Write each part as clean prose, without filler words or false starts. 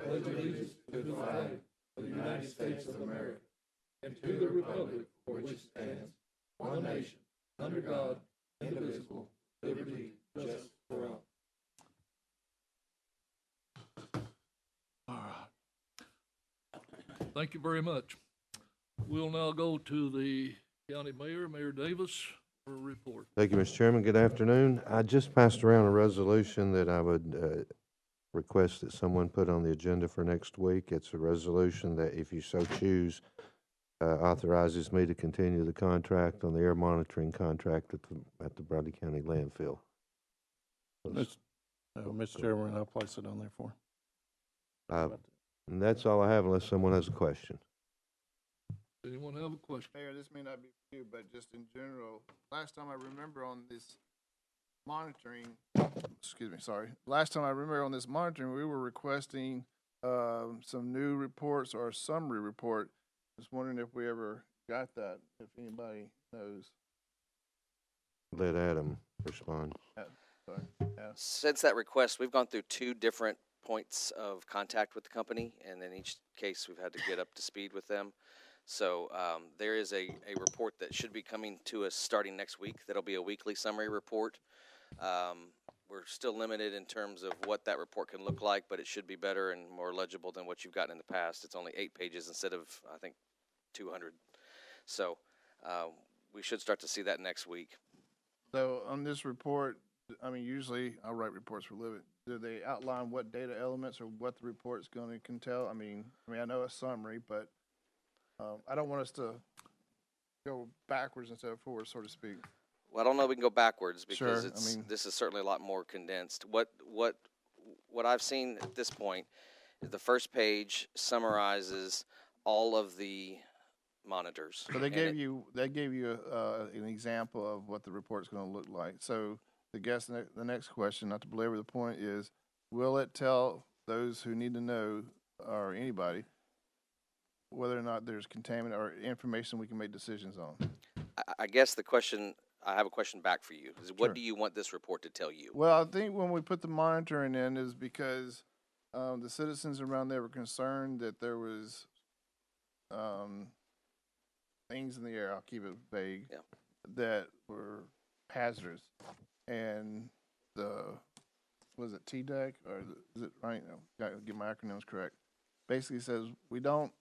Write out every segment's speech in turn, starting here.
pledge allegiance to the flag of the United States of America and to the republic for which it stands, one nation, under God, indivisible, liberty, justice for all. All right. Thank you very much. We'll now go to the county mayor, Mayor Davis, for a report. Thank you, Mr. Chairman. Good afternoon. I just passed around a resolution that I would request that someone put on the agenda for next week. It's a resolution that, if you so choose, authorizes me to continue the contract on the air monitoring contract at the Bradley County landfill. Mr. Chairman, I'll place it on there for. And that's all I have, unless someone has a question. Anyone have a question? Mayor, this may not be for you, but just in general, last time I remember on this monitoring, last time I remember on this monitoring, we were requesting some new reports or a summary report. Just wondering if we ever got that, if anybody knows. Let Adam respond. Since that request, we've gone through 2 different points of contact with the company, and in each case we've had to get up to speed with them. So there is a report that should be coming to us starting next week. That'll be a weekly summary report. We're still limited in terms of what that report can look like, but it should be better and more legible than what you've gotten in the past. It's only 8 pages instead of, I think, 200. So we should start to see that next week. So on this report, I mean, usually I write reports for a living. Do they outline what data elements or what the report's going to contain? I mean, I know a summary, but I don't want us to go backwards instead of forward, so to speak. Well, I don't know if we can go backwards because Sure, this is certainly a lot more condensed. What I've seen at this point is the first page summarizes all of the monitors. So they gave you an example of what the report's going to look like. So the next question, not to belabor the point, is will it tell those who need to know, or anybody, whether or not there's contaminant or information we can make decisions on? I guess I have a question back for you. Is what Sure. do you want this report to tell you? Well, I think when we put the monitoring in is because the citizens around there were concerned that there was things in the air, I'll keep it vague, Yeah. that were hazardous. And was it TDEC or is it right? Got to get my acronyms correct. Basically says we don't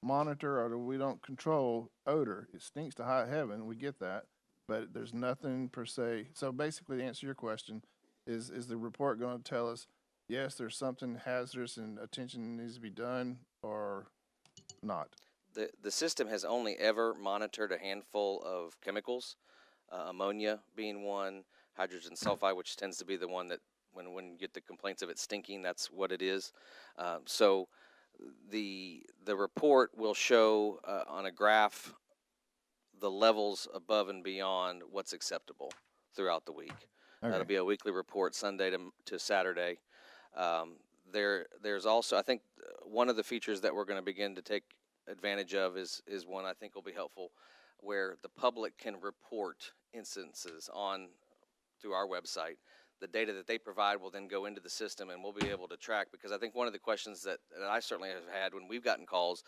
monitor or we don't control odor. It stinks to high heaven. We get that, but there's nothing per se. So basically, to answer your question, is the report going to tell us, yes, there's something hazardous and attention needs to be done, or not? The system has only ever monitored a handful of chemicals, ammonia being one, hydrogen sulfide, which tends to be the one that when you get the complaints of it stinking, that's what it is. So the report will show on a graph the levels above and beyond what's acceptable throughout the week. Okay. That'll be a weekly report, Sunday to Saturday. There's also, I think, one of the features that we're going to begin to take advantage of is one I think will be helpful, where the public can report instances through our website. The data that they provide will then go into the system, and we'll be able to track, because I think one of the questions that I certainly have had when we've gotten calls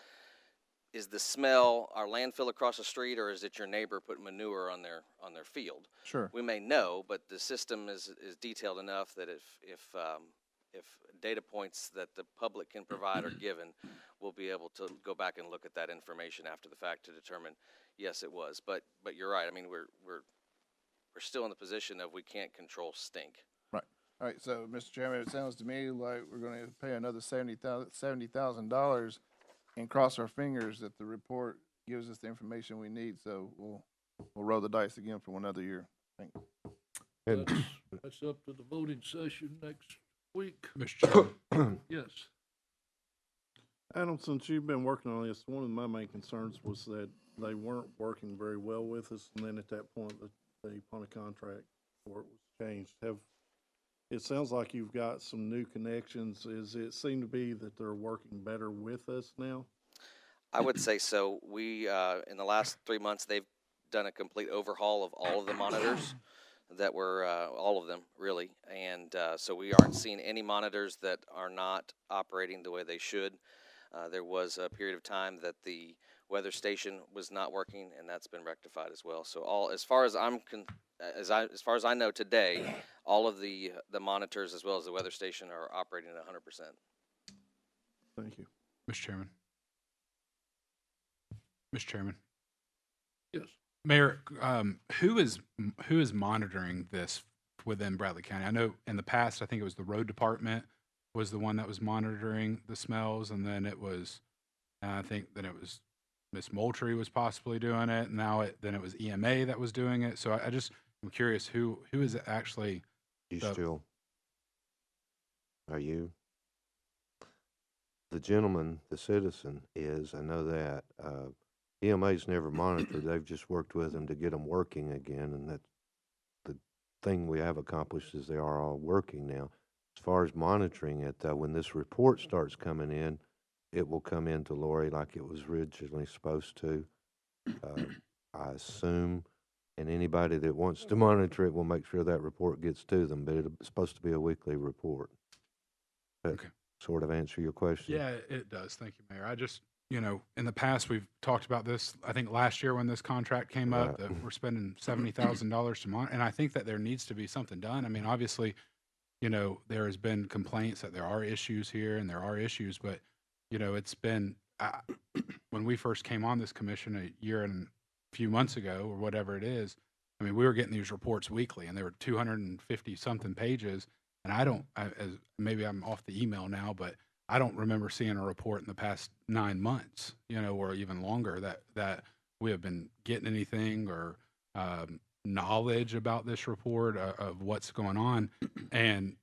is the smell our landfill across the street, or is it your neighbor putting manure on their field? Sure. We may know, but the system is detailed enough that if data points that the public can provide are given, we'll be able to go back and look at that information after the fact to determine, yes, it was. But you're right. I mean, we're still in the position of we can't control stink. Right. All right. So, Mr. Chairman, it sounds to me like we're going to pay another $70,000 and cross our fingers that the report gives us the information we need. So we'll roll the dice again for another year. Thank you. That's up to the voting session next week. Mr. Chairman. Yes. Adam, since you've been working on this, one of my main concerns was that they weren't working very well with us, and then at that point, the upon a contract for it was changed. It sounds like you've got some new connections. Is it seem to be that they're working better with us now? I would say so. We in the last 3 months they've done a complete overhaul of all of the monitors. that were all of them really, and so we aren't seeing any monitors that are not operating the way they should. There was a period of time that the weather station was not working, and that's been rectified as well. So all, as far as as far as I know today, all of the monitors as well as the weather station are operating at 100%. Thank you. Mr. Chairman. Mr. Chairman. Yes. Mayor, who is monitoring this within Bradley County? I know in the past, I think it was the road department was the one that was monitoring the smells, and then it was, I think then it was Miss Moultrie was possibly doing it. And now then it was EMA that was doing it. So I'm curious who is it actually? Are you? The gentleman, the citizen is, I know that. EMA's never monitored. They've just worked with them to get them working again, and that's the thing we have accomplished is they are all working now. As far as monitoring it, when this report starts coming in, it will come into Lori like it was originally supposed to. I assume, and anybody that wants to monitor it will make sure that report gets to them, but it's supposed to be a weekly report. Okay. Sort of answer your question? Yeah, it does. Thank you, Mayor. I just, in the past, we've talked about this, I think last year when this contract came up, that we're spending $70,000 to monitor, and I think that there needs to be something done. I mean, obviously, there has been complaints that there are issues here and there are issues, but, it's been, when we first came on this commission a year and a few months ago or whatever it is, I mean, we were getting these reports weekly and they were 250 something pages. And maybe I'm off the email now, but I don't remember seeing a report in the past 9 months, or even longer that we have been getting anything or knowledge about this report of what's going on. And,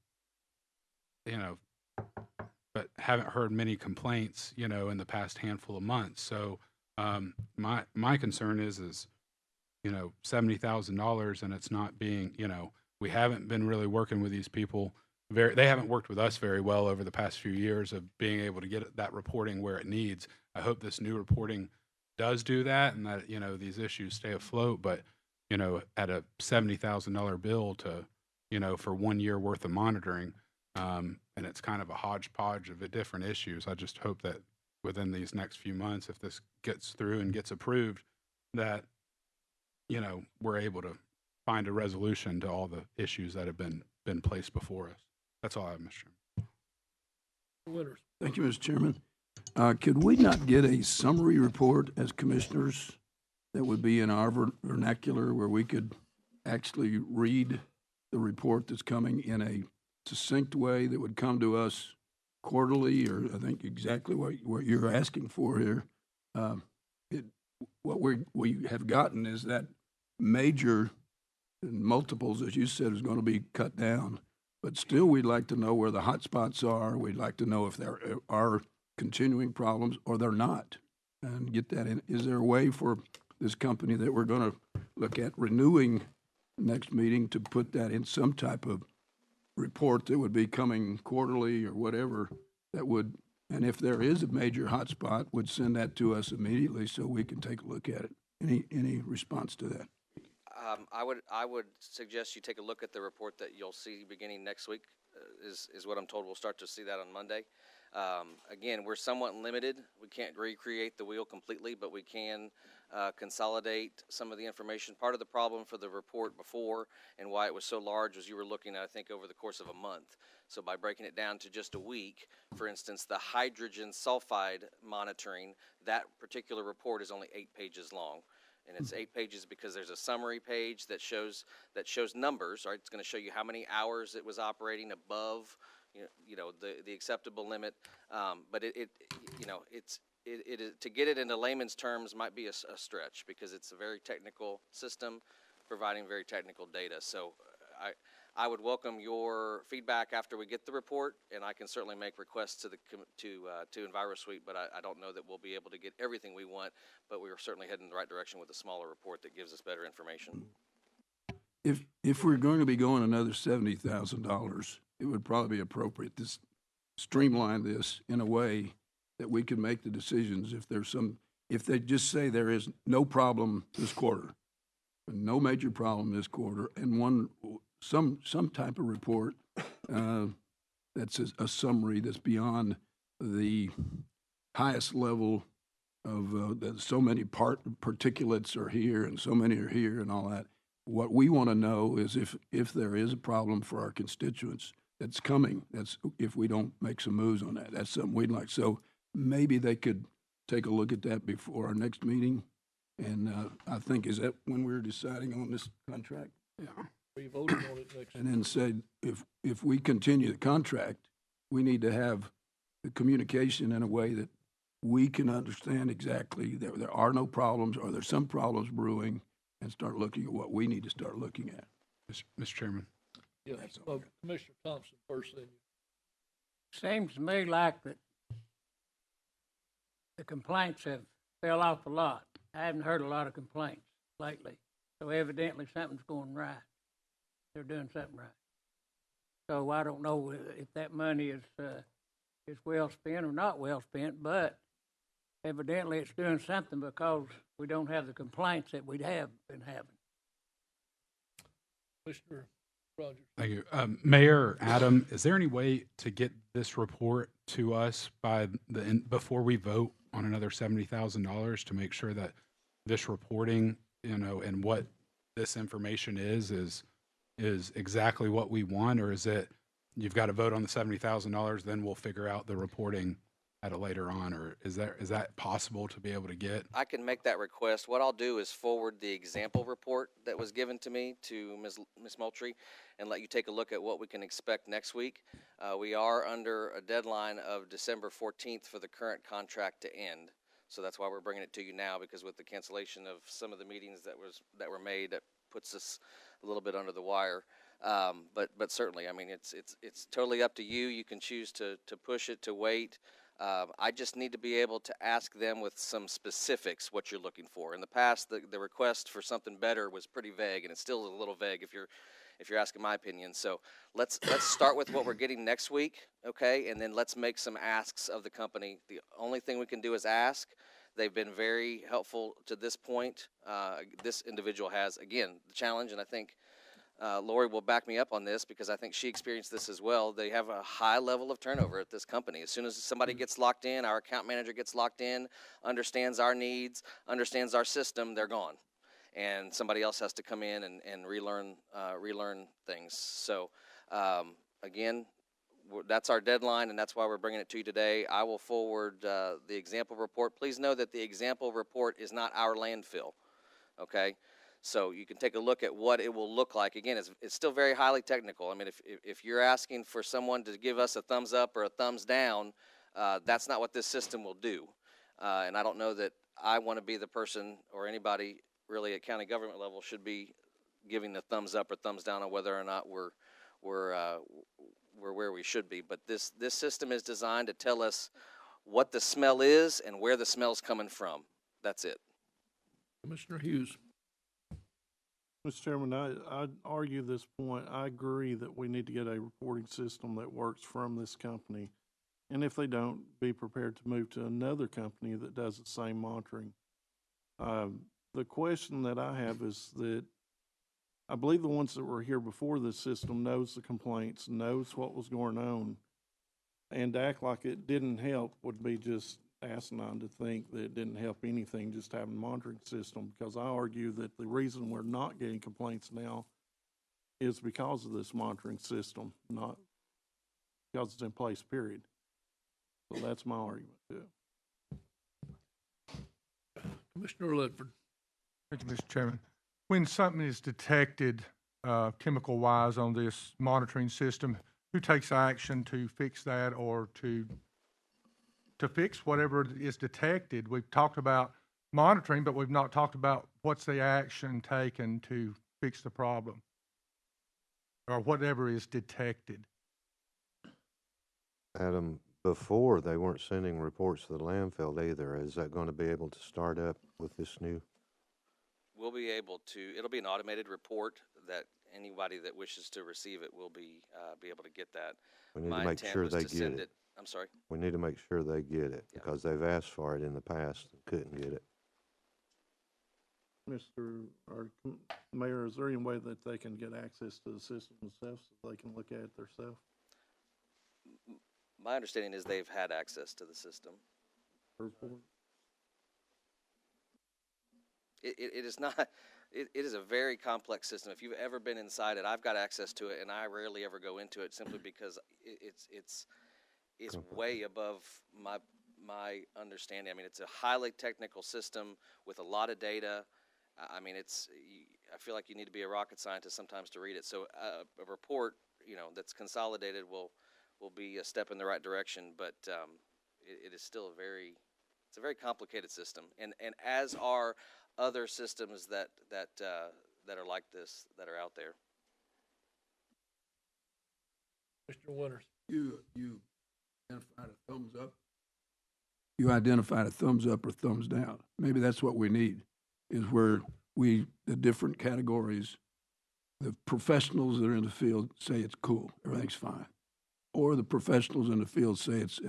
but haven't heard many complaints, in the past handful of months. So my concern is $70,000 and it's not being, we haven't been really working with these people. They haven't worked with us very well over the past few years of being able to get that reporting where it needs. I hope this new reporting does do that and that, these issues stay afloat. But, at a $70,000 bill to, for 1 year worth of monitoring, and it's kind of a hodgepodge of different issues. I just hope that within these next few months, if this gets through and gets approved, that, we're able to find a resolution to all the issues that have been placed before us. That's all I have, Mr. Chairman. Winters. Thank you, Mr. Chairman. Could we not get a summary report as commissioners that would be in our vernacular where we could actually read the report that's coming in a succinct way that would come to us quarterly, or I think exactly what you're asking for here? What we have gotten is that major multiples, as you said, is going to be cut down. But still, we'd like to know where the hot spots are. We'd like to know if there are continuing problems or they're not, and get that in. Is there a way for this company that we're going to look at renewing next meeting to put that in some type of report that would be coming quarterly or whatever that would, and if there is a major hot spot, would send that to us immediately so we can take a look at it? Any response to that? I would suggest you take a look at the report that you'll see beginning next week, is what I'm told. We'll start to see that on Monday. Again, we're somewhat limited. We can't recreate the wheel completely, but we can consolidate some of the information. Part of the problem for the report before and why it was so large was you were looking at, I think, over the course of a month. So by breaking it down to just a week, for instance, the hydrogen sulfide monitoring, that particular report is only 8 pages long. And it's 8 pages because there's a summary page that shows numbers. Right, it's going to show you how many hours it was operating above, the acceptable limit. But it is, to get it into layman's terms might be a stretch because it's a very technical system, providing very technical data. So I would welcome your feedback after we get the report, and I can certainly make requests to EnviroSuite, but I don't know that we'll be able to get everything we want, but we are certainly heading in the right direction with a smaller report that gives us better information. If we're going to be going another $70,000, it would probably be appropriate to streamline this in a way that we can make the decisions if they just say there is no problem this quarter, no major problem this quarter, and some type of report that's a summary that's beyond the highest level of that so many particulates are here and so many are here and all that. What we want to know is if there is a problem for our constituents that's coming, that's if we don't make some moves on that. That's something we'd like. So maybe they could take a look at that before our next meeting. And I think, is that when we're deciding on this contract? Yeah. We voted on it next. And then said, if we continue the contract, we need to have the communication in a way that we can understand exactly there are no problems, or there's some problems brewing, and start looking at what we need to start looking at. Mr. Chairman. Yes, Commissioner Thompson first, then you. Seems to me like that the complaints have fell off a lot. I haven't heard a lot of complaints lately. So evidently something's going right. They're doing something right. So I don't know if that money is well spent or not well spent, but evidently it's doing something because we don't have the complaints that we have been having. Commissioner Rogers. Thank you. Mayor Adam, is there any way to get this report to us by before we vote on another $70,000 to make sure that this reporting, and what this information is exactly what we want? Or is it you've got to vote on the $70,000, then we'll figure out the reporting at a later on? Or is that possible to be able to get? I can make that request. What I'll do is forward the example report that was given to me to Ms. Moultrie and let you take a look at what we can expect next week. We are under a deadline of December 14th for the current contract to end. So that's why we're bringing it to you now, because with the cancellation of some of the meetings that were made, that puts us a little bit under the wire. But certainly, I mean, it's totally up to you. You can choose to push it, to wait. I just need to be able to ask them with some specifics what you're looking for. In the past, the request for something better was pretty vague, and it's still a little vague if you're asking my opinion. So let's start with what we're getting next week, okay? And then let's make some asks of the company. The only thing we can do is ask. They've been very helpful to this point. This individual has, again, the challenge, and I think Lori will back me up on this because I think she experienced this as well. They have a high level of turnover at this company. As soon as somebody gets locked in, our account manager gets locked in, understands our needs, understands our system, they're gone. And somebody else has to come in and relearn things. So, again, that's our deadline, and that's why we're bringing it to you today. I will forward the example report. Please know that the example report is not our landfill, okay? So you can take a look at what it will look like. Again, it's still very highly technical. I mean, if you're asking for someone to give us a thumbs up or a thumbs down, that's not what this system will do. And I don't know that I want to be the person, or anybody really at county government level should be giving the thumbs up or thumbs down on whether or not we're where we should be. But this system is designed to tell us what the smell is and where the smell's coming from. That's it. Commissioner Hughes. Mr. Chairman, I argue this point. I agree that we need to get a reporting system that works from this company. And if they don't, be prepared to move to another company that does the same monitoring. The question that I have is that I believe the ones that were here before this system knows the complaints, knows what was going on, and to act like it didn't help would be just asinine to think that it didn't help anything just having a monitoring system, because I argue that the reason we're not getting complaints now is because of this monitoring system, not because it's in place, period. So that's my argument too. Commissioner Ledford. Thank you, Mr. Chairman. When something is detected chemical-wise on this monitoring system, who takes action to fix that or to fix whatever is detected? We've talked about monitoring, but we've not talked about what's the action taken to fix the problem or whatever is detected. Adam, before they weren't sending reports to the landfill either. Is that going to be able to start up with this new? We'll be able to, it'll be an automated report that anybody that wishes to receive it will be able to get that. We need to make sure they get it. I'm sorry? We need to make sure they get it, Yeah. because they've asked for it in the past and couldn't get it. Mayor, is there any way that they can get access to the system themselves so they can look at it themselves? My understanding is they've had access to the system. It is not, it is a very complex system. If you've ever been inside it, I've got access to it, and I rarely ever go into it simply because it's way above my understanding. I mean, it's a highly technical system with a lot of data. I mean, I feel like you need to be a rocket scientist sometimes to read it. So a report, that's consolidated will be a step in the right direction, but it is still it's a very complicated system, and as are other systems that are like this that are out there. Mr. Winters. You identified a thumbs up. You identified a thumbs up or thumbs down. Maybe that's what we need, is where the different categories, the professionals that are in the field say it's cool, everything's fine. Or the professionals in the field say it's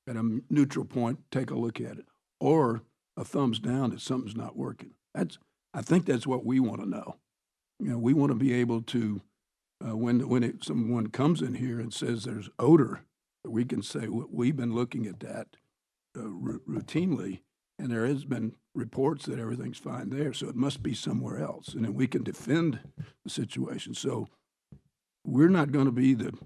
at a neutral point, take a look at it. Or a thumbs down that something's not working. I think that's what we want to know. We want to be able to, when someone comes in here and says there's odor, we can say, we've been looking at that routinely, and there has been reports that everything's fine there, so it must be somewhere else. And then we can defend the situation. So we're not going to be the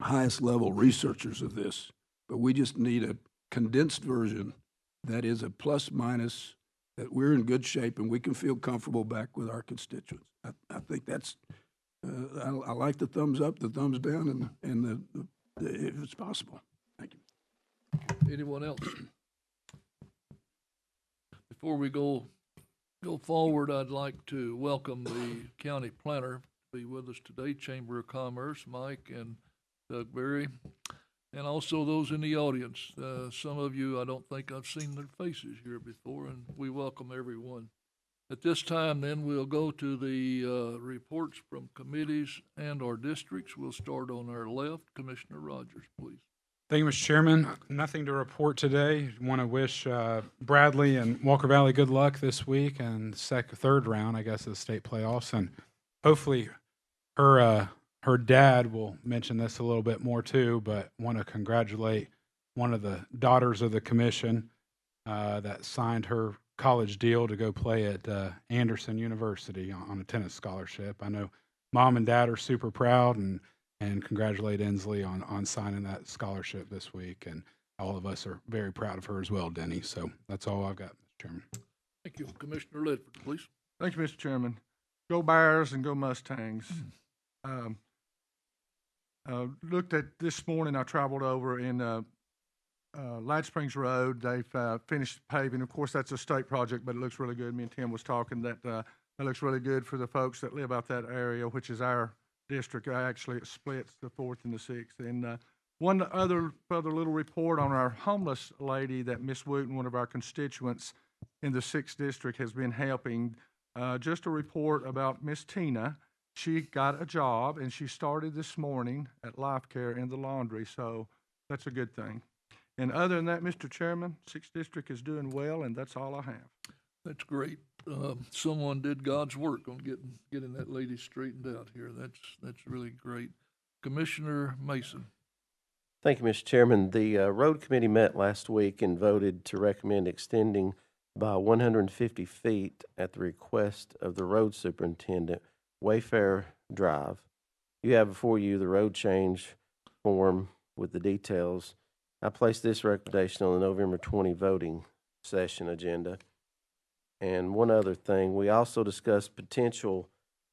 highest level researchers of this, but we just need a condensed version that is a plus minus, that we're in good shape and we can feel comfortable back with our constituents. I think that's, I like the thumbs up, the thumbs down, and the if it's possible. Thank you. Anyone else? Before we go forward, I'd like to welcome the county planner to be with us today, Chamber of Commerce, Mike and Doug Berry, and also those in the audience. Some of you, I don't think I've seen their faces here before, and we welcome everyone. At this time, then, we'll go to the reports from committees and our districts. We'll start on our left. Commissioner Rogers, please. Thank you, Mr. Chairman. Nothing to report today. Want to wish Bradley and Walker Valley good luck this week and third round, I guess, of the state playoffs. And hopefully her dad will mention this a little bit more too, but want to congratulate one of the daughters of the commission that signed her college deal to go play at Anderson University on a tennis scholarship. I know Mom and Dad are super proud and congratulate Inslee on signing that scholarship this week. And all of us are very proud of her as well, Denny. So that's all I've got, Mr. Chairman. Thank you. Commissioner Ledford, please. Thank you, Mr. Chairman. Go Bears and go Mustangs. Looked at this morning, I traveled over in Light Springs Road. They've finished paving. Of course, that's a state project, but it looks really good. Me and Tim was talking that looks really good for the folks that live out that area, which is our district. Actually, it splits the 4th and the 6th. And one other little report on our homeless lady that Miss Wooten, one of our constituents in the 6th district, has been helping. Just a report about Miss Tina. She got a job, and she started this morning at Life Care in the laundry, so that's a good thing. And other than that, Mr. Chairman, 6th District is doing well, and that's all I have. That's great. Someone did God's work on getting that lady straightened out here. That's really great. Commissioner Mason. Thank you, Mr. Chairman. The Road Committee met last week and voted to recommend extending by 150 feet at the request of the road superintendent, Wayfair Drive. You have before you the road change form with the details. I placed this recommendation on the November 20 voting session agenda. And one other thing, we also discussed potential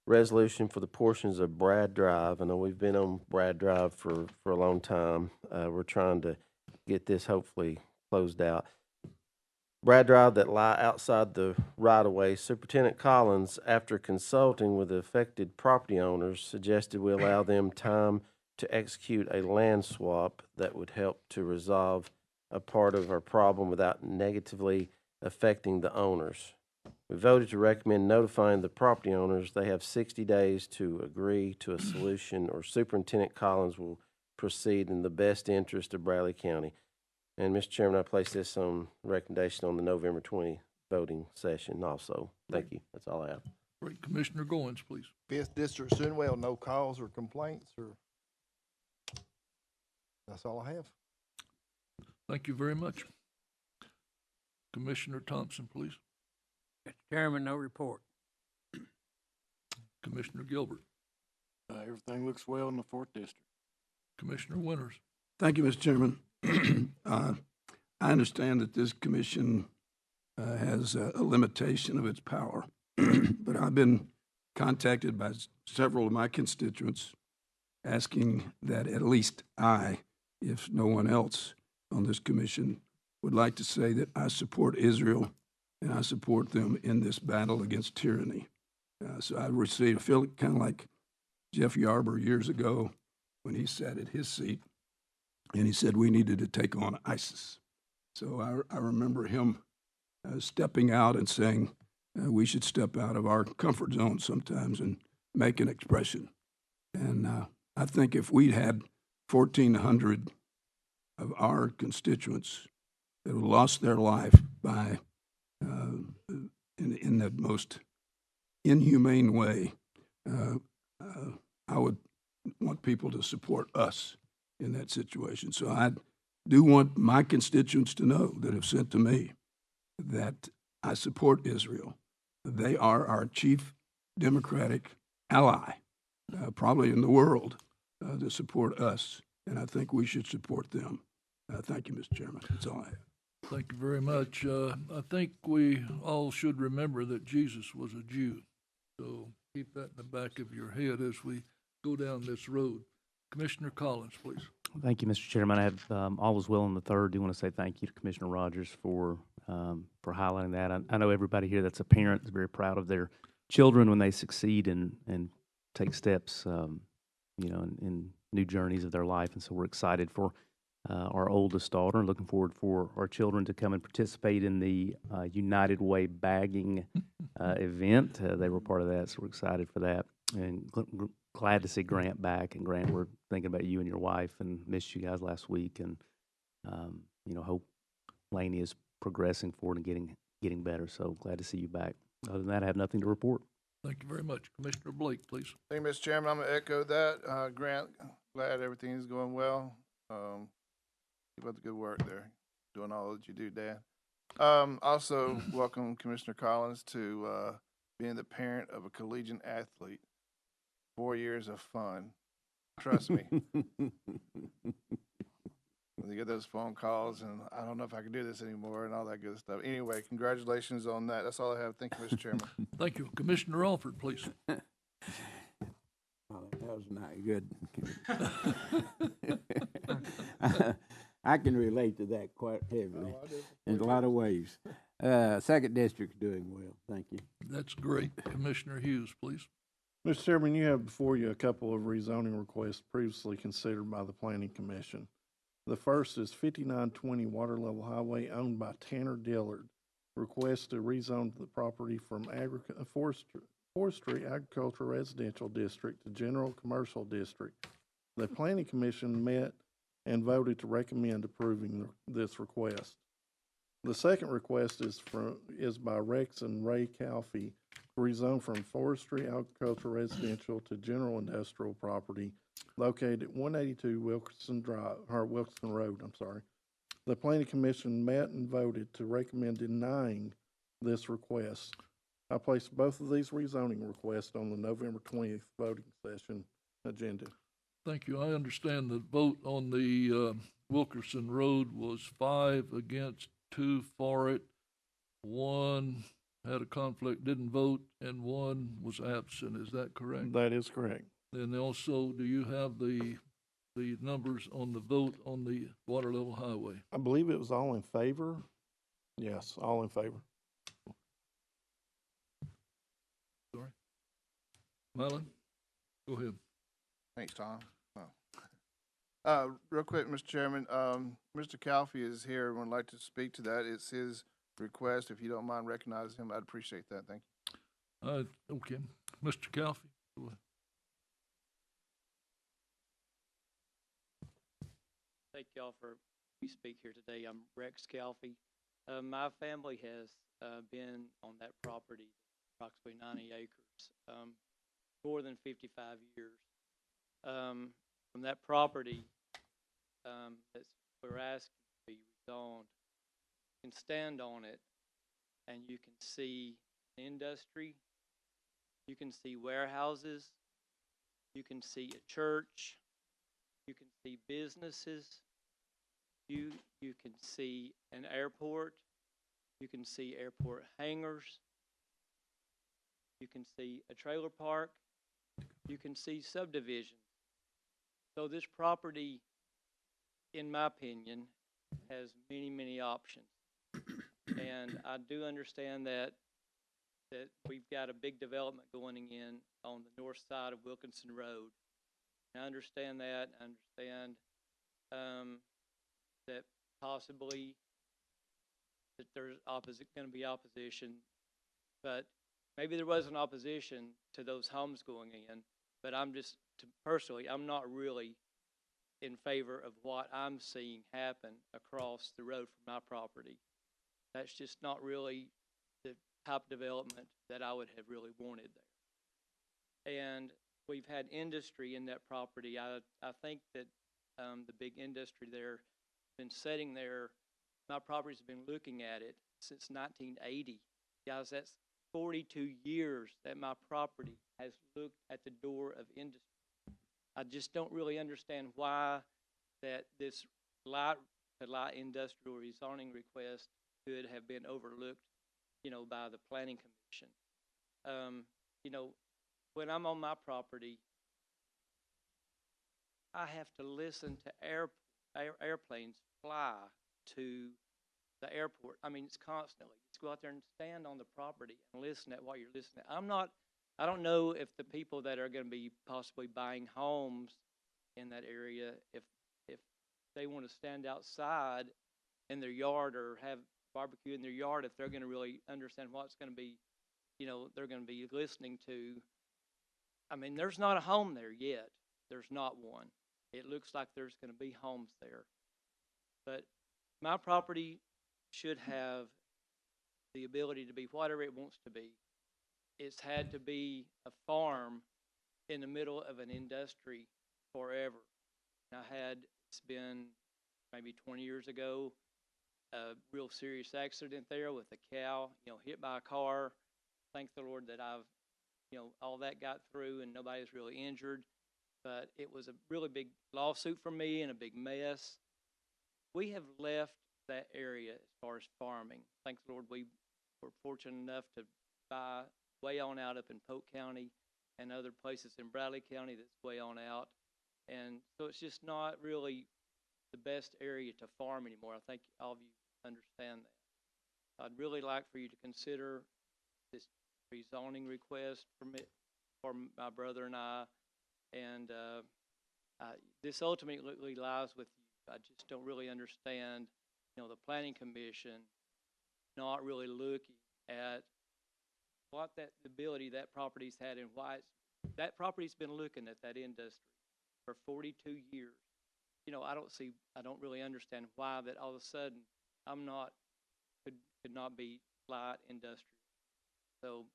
resolution for the portions of Brad Drive. I know we've been on Brad Drive for a long time. We're trying to get this hopefully closed out. Brad Drive that lie outside the right-of-way, Superintendent Collins, after consulting with the affected property owners, suggested we allow them time to execute a land swap that would help to resolve a part of our problem without negatively affecting the owners. We voted to recommend notifying the property owners. They have 60 days to agree to a solution, or Superintendent Collins will proceed in the best interest of Bradley County. And, Mr. Chairman, I place this on recommendation on the November 20 voting session also. Thank you. That's all I have. Great. Commissioner Goins, please. Fifth District, Sunwell, no calls or complaints, or that's all I have. Thank you very much. Commissioner Thompson, please. Mr. Chairman, no report. Commissioner Gilbert. Everything looks well in the fourth district. Commissioner Winters. Thank you, Mr. Chairman. I understand that this commission has a limitation of its power, but I've been contacted by several of my constituents asking that at least I, if no one else on this commission, would like to say that I support Israel and I support them in this battle against tyranny. So I feel kind of like Jeff Yarber years ago when he sat at his seat and he said we needed to take on ISIS. So I remember him stepping out and saying we should step out of our comfort zone sometimes and make an expression. And I think if we had 1,400 of our constituents that have lost their life by in the most inhumane way, I would want people to support us in that situation. So I do want my constituents to know that have sent to me that I support Israel. They are our chief democratic ally, probably in the world, to support us, and I think we should support them. Thank you, Mr. Chairman. That's all I have. Thank you very much. I think we all should remember that Jesus was a Jew. So keep that in the back of your head as we go down this road. Commissioner Collins, please. Thank you, Mr. Chairman. I have all is well in the third. Do want to say thank you to Commissioner Rogers for highlighting that. I know everybody here that's a parent is very proud of their children when they succeed and take steps, in new journeys of their life. And so we're excited for our oldest daughter and looking forward for our children to come and participate in the United Way bagging event. They were part of that, so we're excited for that. And glad to see Grant back. And Grant, we're thinking about you and your wife and missed you guys last week. And, hope Laney is progressing forward and getting better. So glad to see you back. Other than that, I have nothing to report. Thank you very much. Commissioner Blake, please. Thank you, Mr. Chairman. I'm going to echo that. Grant, glad everything is going well. Keep up the good work there, doing all that you do, Dad. Also, welcome Commissioner Collins to being the parent of a collegiate athlete. 4 years of fun. Trust me. When you get those phone calls, and I don't know if I can do this anymore, and all that good stuff. Anyway, congratulations on that. That's all I have. Thank you, Mr. Chairman. Thank you. Commissioner Alford, please. Oh, that was not good. I can relate to that quite heavily in a lot of ways. Second District's doing well. Thank you. That's great. Commissioner Hughes, please. Mr. Chairman, you have before you a couple of rezoning requests previously considered by the Planning Commission. The first is 5920 Water Level Highway, owned by Tanner Dillard. Request to rezone the property from forestry agricultural residential district to general commercial district. The Planning Commission met and voted to recommend approving this request. The second request is by Rex and Ray Calfee, rezone from forestry agricultural residential to general industrial property located at 182 Wilkinson Road. The Planning Commission met and voted to recommend denying this request. I placed both of these rezoning requests on the November 20th voting session agenda. Thank you. I understand the vote on the Wilkerson Road was 5 against, 2 for it, 1 had a conflict, didn't vote, and 1 was absent. Is that correct? That is correct. And also, do you have the numbers on the vote on the water level highway? I believe it was all in favor. Yes, all in favor. Sorry. Mylan, go ahead. Thanks, Tom. Real quick, Mr. Chairman, Mr. Calfee is here and would like to speak to that. It's his request. If you don't mind recognizing him, I'd appreciate that. Thank you. Okay. Mr. Calfee, go ahead. Thank y'all for we speak here today. I'm Rex Calfee, My family has been on that property, approximately 90 acres, more than 55 years. From that property, that's we're asking to be rezoned. You can stand on it, and you can see industry, you can see warehouses, you can see a church, you can see businesses, you can see an airport, you can see airport hangars, you can see a trailer park, you can see subdivisions. So this property, in my opinion, has many, many options. And I do understand that we've got a big development going in on the north side of Wilkinson Road. I understand that. I understand that possibly that there's going to be opposition, but maybe there wasn't opposition to those homes going in. But personally, I'm not really in favor of what I'm seeing happen across the road from my property. That's just not really the type of development that I would have really wanted there. And we've had industry in that property. I think that the big industry there has been sitting there. My property's been looking at it since 1980. Guys, that's 42 years that my property has looked at the door of industry. I just don't really understand why that this light industrial rezoning request could have been overlooked, by the Planning Commission. When I'm on my property, I have to listen to airplanes fly to the airport. I mean, it's constantly. Just go out there and stand on the property and listen at what you're listening at. I don't know if the people that are going to be possibly buying homes in that area, if they want to stand outside in their yard or have barbecue in their yard, if they're going to really understand what's going to be, they're going to be listening to. I mean, there's not a home there yet. There's not one. It looks like there's going to be homes there. But my property should have the ability to be whatever it wants to be. It's had to be a farm in the middle of an industry forever. It's been maybe 20 years ago, a real serious accident there with a cow, hit by a car. Thank the Lord that I've, all that got through and nobody's really injured. But it was a really big lawsuit for me and a big mess. We have left that area as far as farming. Thank the Lord we were fortunate enough to buy way on out up in Polk County and other places in Bradley County that's way on out. And so it's just not really the best area to farm anymore. I think all of you understand that. I'd really like for you to consider this rezoning request for my brother and I. And this ultimately lies with you. I just don't really understand, the Planning Commission not really looking at what the ability that property's had and why that property's been looking at that industry for 42 years. I don't really understand why that all of a sudden could not be light industrial. So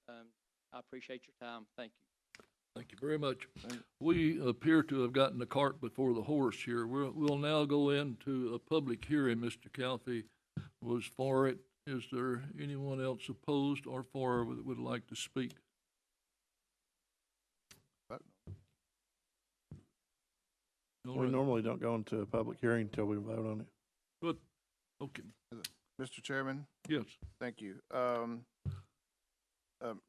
I appreciate your time. Thank you. Thank you very much. We appear to have gotten the cart before the horse here. We'll now go into a public hearing. Mr. Calfee was for it. Is there anyone else opposed or for that would like to speak? We normally don't go into a public hearing until we vote on it. Good. Okay. Mr. Chairman? Yes. Thank you.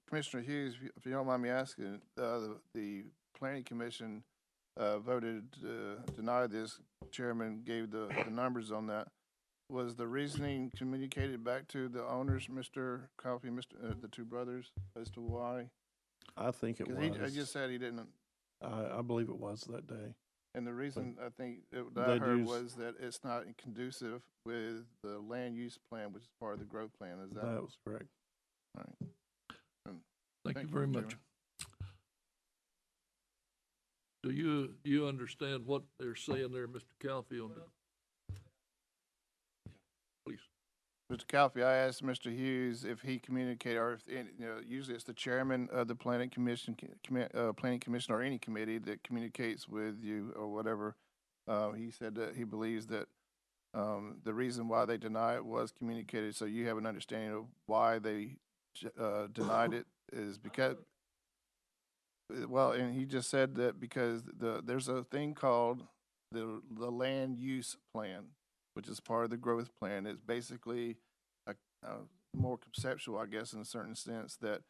Commissioner Hughes, if you don't mind me asking, the Planning Commission voted to deny this. Chairman gave the numbers on that. Was the reasoning communicated back to the owners, Mr. Coffey, the two brothers, as to why? I think it was. He just said he didn't. I believe it was that day. And the reason I think that I heard was that it's not conducive with the land use plan, which is part of the growth plan. Is that? That was correct. All right. Thank you very much. Do you understand what they're saying there, Mr. Calfee, on the, please? Mr. Calfee, I asked Mr. Hughes if he communicated, or if, usually it's the chairman of the planning commission, planning commission or any committee that communicates with you or whatever. He said that he believes that the reason why they deny it was communicated, so you have an understanding of why they denied it is because, well, and he just said that because there's a thing called the land use plan, which is part of the growth plan. It's basically a more conceptual, I guess, in a certain sense, that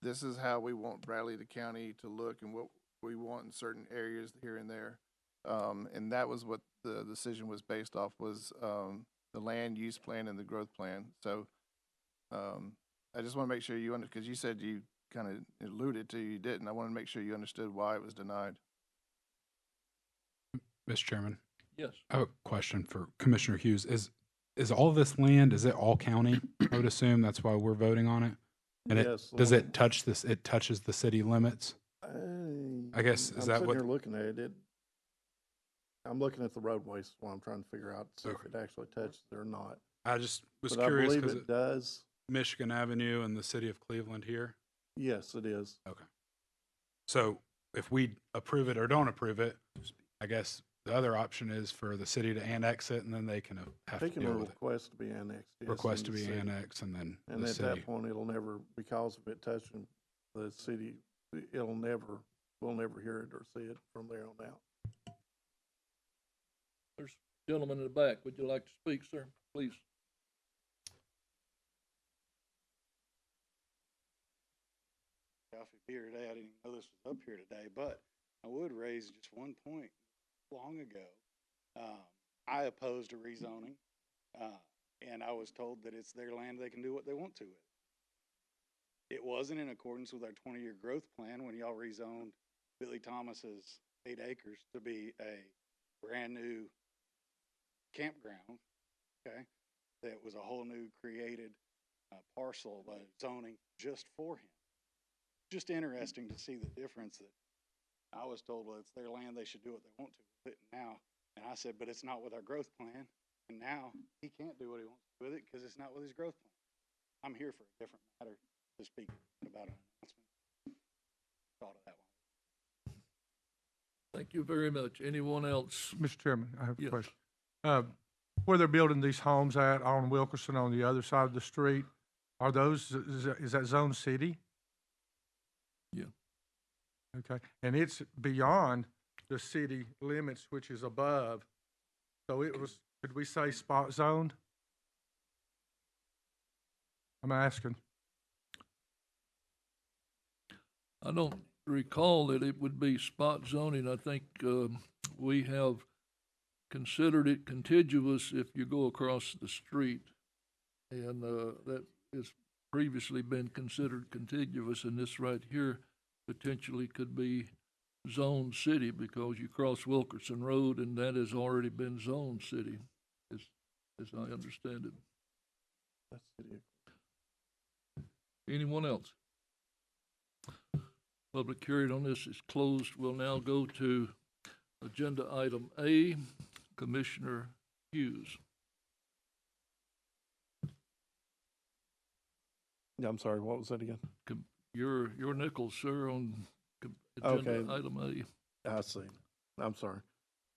this is how we want Bradley the county to look and what we want in certain areas here and there. And that was what the decision was based off, was the land use plan and the growth plan. So I just want to make sure you because you said you kind of alluded to, you didn't. I want to make sure you understood why it was denied. Mr. Chairman, Yes. I have a question for Commissioner Hughes. Is all this land, is it all county? I would assume that's why we're voting on it. And Yes, does it touch this? It touches the city limits? I guess, is that I'm what? sitting here looking at it. I'm looking at the roadways while I'm trying to figure out see if it actually touches it or not. I just was But curious I believe because it does. Michigan Avenue and the city of Cleveland here. Yes, it is. Okay. So if we approve it or don't approve it, I guess the other option is for the city to annex it, and then they can have They to can deal with it. request to be annexed. Yes, Request to in the be city. annexed, and then And the at city. that point, it'll never, because of it touching the city, we'll never hear it or see it from there on out. There's a gentleman in the back. Would you like to speak, sir? Please. Coffee beer today. I didn't even know this was up here today, but I would raise just one point. Long ago, I opposed a rezoning, and I was told that it's their land, they can do what they want to with it. It wasn't in accordance with our 20-year growth plan when y'all rezoned Billy Thomas's 8 acres to be a brand new campground, okay? That was a whole new created parcel zoning just for him. Just interesting to see the difference that I was told, well, it's their land, they should do what they want to with it now. And I said, but it's not with our growth plan. And now he can't do what he wants to with it because it's not with his growth plan. I'm here for a different matter to speak about an announcement. Thought of that one. Thank you very much. Anyone else? Mr. Chairman, I have a Yes. question. Where they're building these homes at on Wilkerson on the other side of the street, are those, is that zone city? Yeah. Okay, and it's beyond the city limits, which is above. So it was, could we say spot zoned? I'm asking. I don't recall that it would be spot zoning. I think we have considered it contiguous if you go across the street. And that has previously been considered contiguous, and this right here potentially could be zone city because you cross Wilkerson Road and that has already been zone city, as I understand it. That's city. Anyone else? Public hearing on this is closed. We'll now go to agenda item A, Commissioner Hughes. Yeah, I'm sorry, what was that again? Your nickel, sir, on agenda Okay. item A. I see. I'm sorry.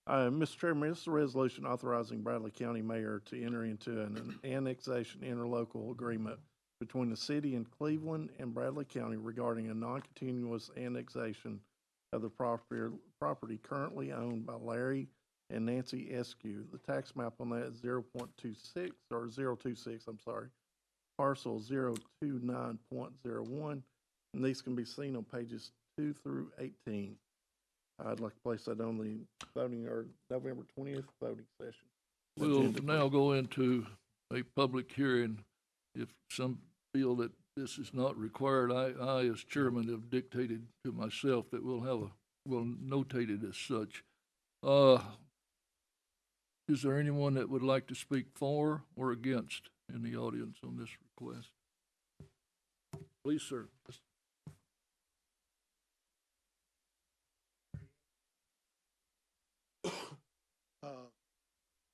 Mr. Chairman, this is a resolution authorizing Bradley County Mayor to enter into an annexation interlocal agreement between the city and Cleveland and Bradley County regarding a non-continuous annexation of the property currently owned by Larry and Nancy Eskew. The tax map on that is 0.26 or 026, I'm sorry, parcel 029.01, and these can be seen on pages 2 through 18. I'd like to place that on the voting or November 20th voting session. We'll Agenda, now go into a public hearing. If some feel that this is not required, I as chairman have dictated to myself that we'll notate it as such. Is there anyone that would like to speak for or against in the audience on this request? Please, sir.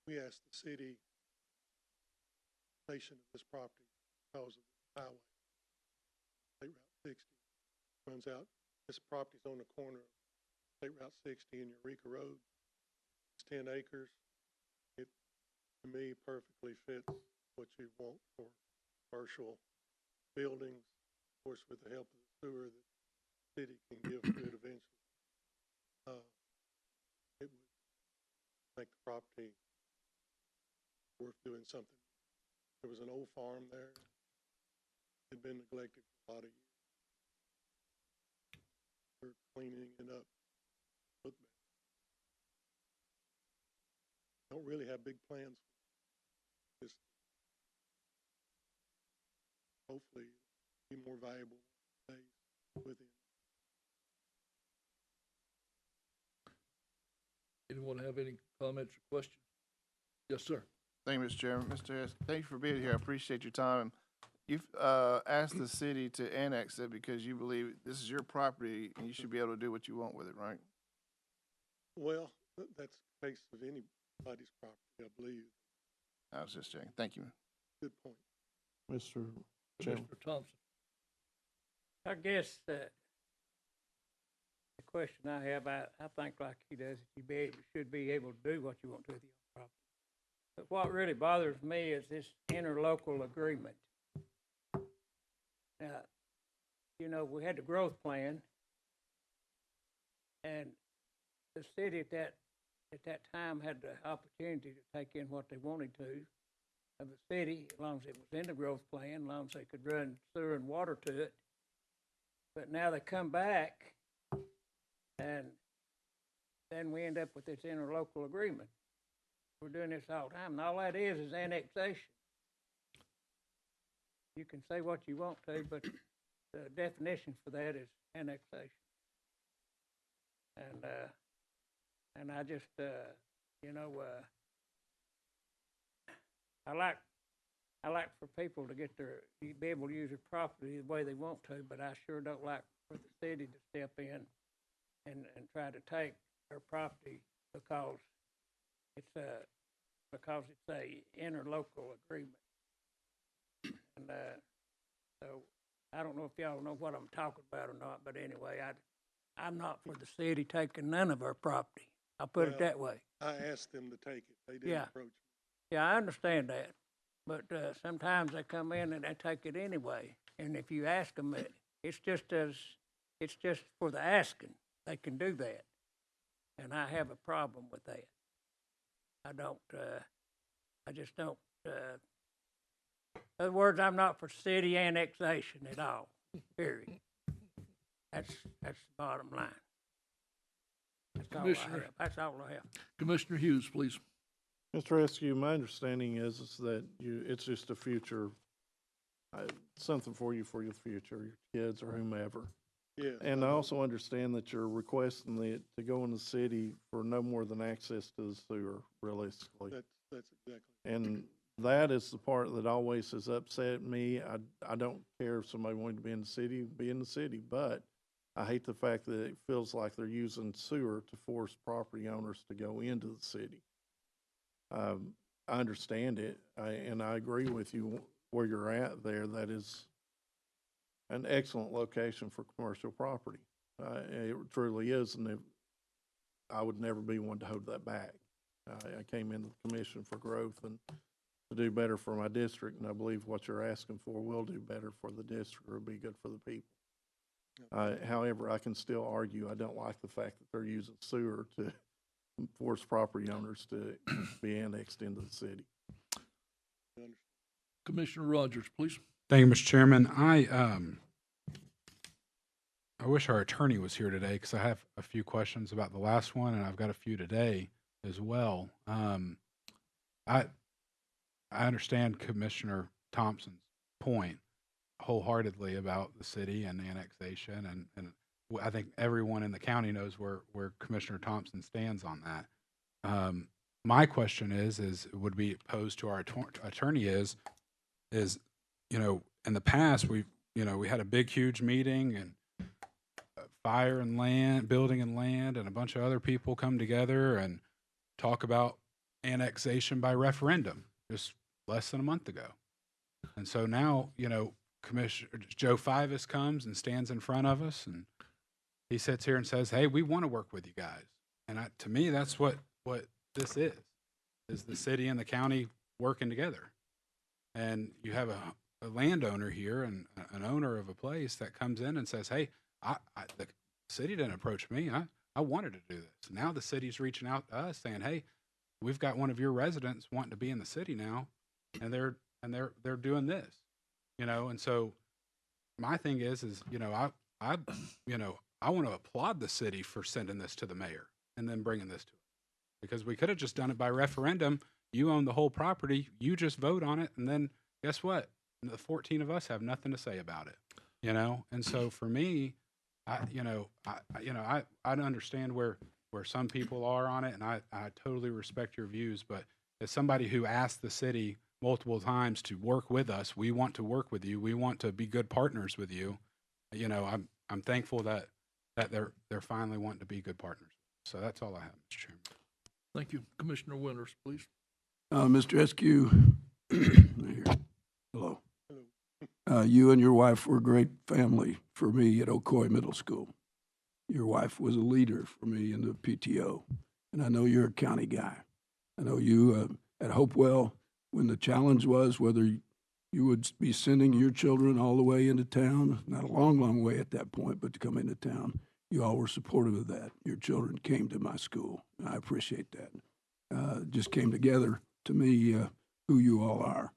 We asked the city annexation of this property because of the highway. State Route 60 runs out. This property's on the corner of State Route 60 and Eureka Road. It's 10 acres. It, to me, perfectly fits what you want for commercial buildings. Of course, with the help of the sewer that the city can give to it eventually. It would make the property worth doing something. There was an old farm there. It had been neglected for a lot of years. We're cleaning it up. Look better. Don't really have big plans for this. Hopefully, it'll be more valuable days within. Anyone have any comments or questions? Yes, sir. Thank you, Mr. Chairman. Mr. Hess, thank you for being here. I appreciate your time. You've asked the city to annex it because you believe this is your property and you should be able to do what you want with it, right? Well, that's the case of anybody's property, I believe. I was just checking. Thank you. Good point. Mr. Chairman. Mr. Thompson. I guess the question I have, I think like he does, you should be able to do what you want to with your property. But what really bothers me is this interlocal agreement. Now, you know, we had the growth plan, and the city at that time had the opportunity to take in what they wanted to of the city, as long as it was in the growth plan, as long as they could run sewer and water to it. But now they come back, and then we end up with this interlocal agreement. We're doing this all the time, and all that is annexation. You can say what you want to, but the definition for that is annexation. And I just, you know, I like for people to be able to use their property the way they want to, but I sure don't like for the city to step in and try to take their property because it's a interlocal agreement. And so I don't know if y'all know what I'm talking about or not, but anyway, I'm not for the city taking none of our property. I'll put it that way. I asked them to take it. They didn't approach me. Yeah, I understand that. But sometimes they come in and they take it anyway. And if you ask them, it's just for the asking. They can do that. And I have a problem with that. I just don't, in other words, I'm not for city annexation at all, period. That's the bottom line. That's all I have. Commissioner Hughes, please. Mr. Eskew, my understanding is that it's just a future, something for your future, your kids or whomever. Yeah. And I also understand that you're requesting it to go in the city for no more than access to the sewer, realistically. That's exactly. And that is the part that always has upset me. I don't care if somebody wanted to be in the city, but I hate the fact that it feels like they're using sewer to force property owners to go into the city. I understand it, and I agree with you where you're at there. That is an excellent location for commercial property. It truly is, and I would never be one to hold that back. I came into the commission for growth and to do better for my district, and I believe what you're asking for will do better for the district or be good for the people. However, I can still argue I don't like the fact that they're using sewer to force property owners to be annexed into the city. Commissioner Rogers, please. Thank you, Mr. Chairman. I wish our attorney was here today because I have a few questions about the last one, and I've got a few today as well. I understand Commissioner Thompson's point wholeheartedly about the city and annexation, and I think everyone in the county knows where Commissioner Thompson stands on that. My question would be posed to our attorney is, you know, in the past we had a big, huge meeting and fire and land, building and land, and a bunch of other people come together and talk about annexation by referendum just less than a month ago. And so now, you know, Commissioner Joe Fivas comes and stands in front of us, and he sits here and says, "Hey, we want to work with you guys." And to me, that's what this is the city and the county working together. And you have a landowner here and an owner of a place that comes in and says, "Hey, the city didn't approach me. I wanted to do this." Now the city's reaching out to us saying, "Hey, we've got one of your residents wanting to be in the city now, and they're doing this." You know, and so my thing is, you know, I want to applaud the city for sending this to the mayor and then bringing this to us, because we could have just done it by referendum. You own the whole property, you just vote on it, and then guess what? The 14 of us have nothing to say about it, you know? And so for me, I understand where some people are on it, and I totally respect your views, but as somebody who asked the city multiple times to work with us, we want to work with you, we want to be good partners with you, you know, I'm thankful that they're finally wanting to be good partners. So that's all I have, Mr. Chairman. Thank you. Commissioner Winters, please. Mr. Eskew, here. Hello. You and your wife were a great family for me at Ocoee Middle School. Your wife was a leader for me in the PTO, and I know you're a county guy. I know you at Hopewell, when the challenge was whether you would be sending your children all the way into town, not a long, long way at that point, but to come into town, you all were supportive of that. Your children came to my school, and I appreciate that. Just came together to me who you all are.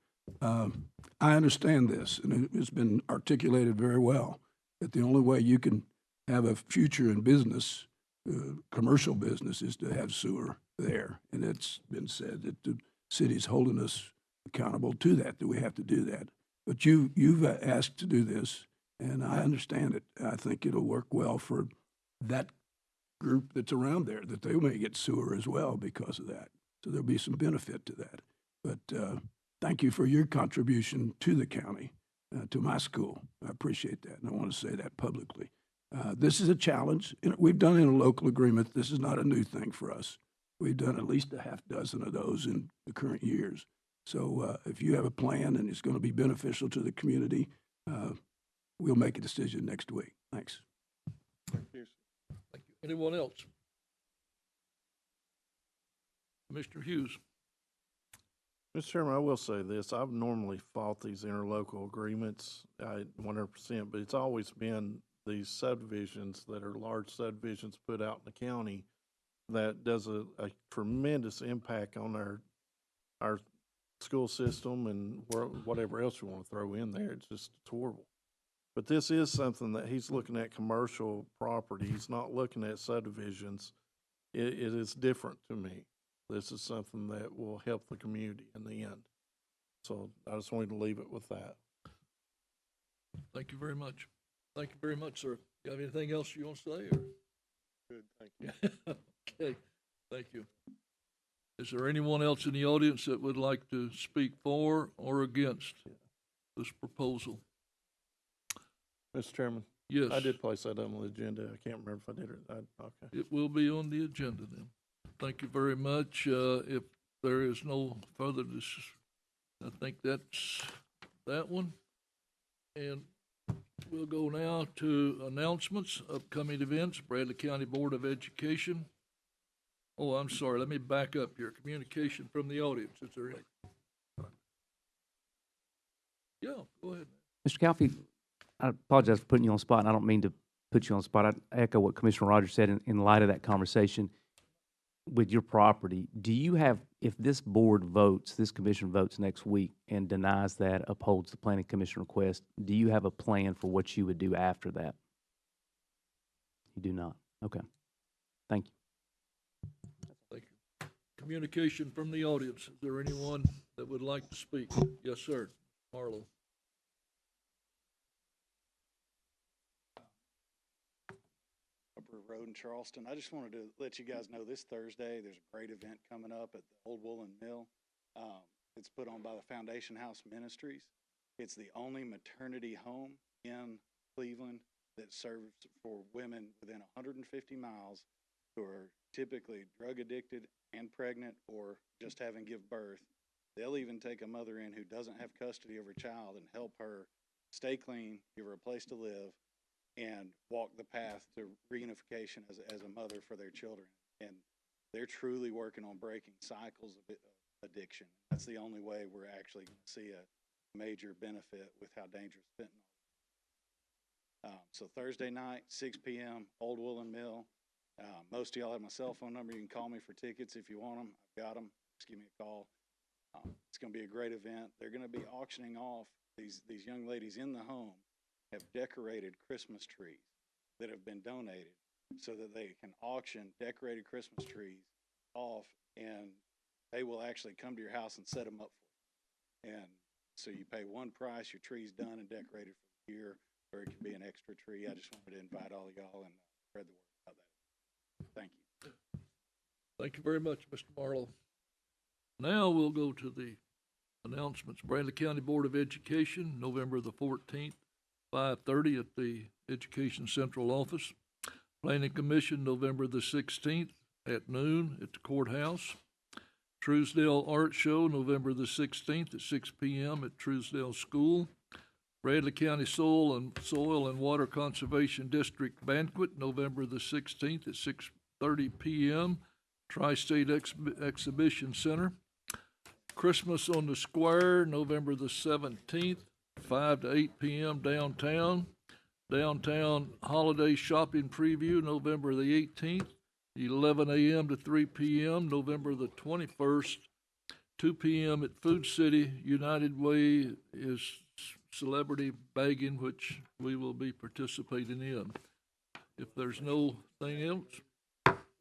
I understand this, and it's been articulated very well, that the only way you can have a future in business, commercial business, is to have sewer there. And it's been said that the city's holding us accountable to that we have to do that. But you've asked to do this, and I understand it. I think it'll work well for that group that's around there, that they may get sewer as well because of that. So there'll be some benefit to that. But thank you for your contribution to the county, to my school. I appreciate that, and I want to say that publicly. This is a challenge. We've done in a local agreement. This is not a new thing for us. We've done at least a half dozen of those in the current years. So if you have a plan and it's going to be beneficial to the community, we'll make a decision next week. Thanks. Thank you. Anyone else? Mr. Hughes. Mr. Chairman, I will say this. I've normally fought these interlocal agreements 100%, but it's always been these subdivisions that are large subdivisions put out in the county that does a tremendous impact on our school system and whatever else you want to throw in there. It's horrible. But this is something that he's looking at commercial property. He's not looking at subdivisions. It is different to me. This is something that will help the community in the end. So I just wanted to leave it with that. Thank you very much. Thank you very much, sir. You have anything else you want to say? Or? Good, thank you. Okay, thank you. Is there anyone else in the audience that would like to speak for or against this proposal? Mr. Chairman? Yes. I did place that on the agenda. I can't remember if I did or not. Okay. It will be on the agenda then. Thank you very much. If there is no further I think that's that one. And we'll go now to announcements, upcoming events, Bradley County Board of Education. Oh, I'm sorry. Let me back up here. Communication from the audience. Is there any? Yeah, go ahead. Mr. Calfee, I apologize for putting you on the spot, and I don't mean to put you on the spot. I echo what Commissioner Rogers said in light of that conversation with your property. Do you have, if this board votes, this commission votes next week and denies that, upholds the planning commission request, do you have a plan for what you would do after that? You do not. Okay. Thank you. Thank you. Communication from the audience. Is there anyone that would like to speak? Yes, sir. Marlowe. Road in Charleston. I just wanted to let you guys know this Thursday there's a great event coming up at the Old Woolen Mill. It's put on by the Foundation House Ministries. It's the only maternity home in Cleveland that serves for women within 150 miles who are typically drug addicted and pregnant or just having give birth. They'll even take a mother in who doesn't have custody of her child and help her stay clean, give her a place to live, and walk the path to reunification as a mother for their children. And they're truly working on breaking cycles of addiction. That's the only way we're actually going to see a major benefit with how dangerous fentanyl is. So Thursday night, 6 p.m., Old Woolen Mill. Most of y'all have my cell phone number. You can call me for tickets if you want them. I've got them. Just give me a call. It's going to be a great event. They're going to be auctioning off these young ladies in the home have decorated Christmas trees that have been donated so that they can auction decorated Christmas trees off, and they will actually come to your house and set them up for you. And so you pay one price, your tree's done and decorated for the year, or it can be an extra tree. I just wanted to invite all of y'all and spread the word about that. Thank you. Thank you very much, Mr. Marlowe. Now we'll go to the announcements. Bradley County Board of Education, November the 14th, 5:30 at the Education Central Office. Planning Commission, November the 16th at noon at the courthouse. Truesdale Art Show, November the 16th at 6 p.m. at Truesdale School. Bradley County Soil and Water Conservation District Banquet, November the 16th at 6:30 p.m. Tri-State Exhibition Center. Christmas on the Square, November the 17th, 5 to 8 p.m. downtown. Downtown Holiday Shopping Preview, November the 18th, 11 a.m. to 3 p.m. November the 21st, 2 p.m. at Food City. United Way is celebrity bagging, which we will be participating in. If there's no thing else,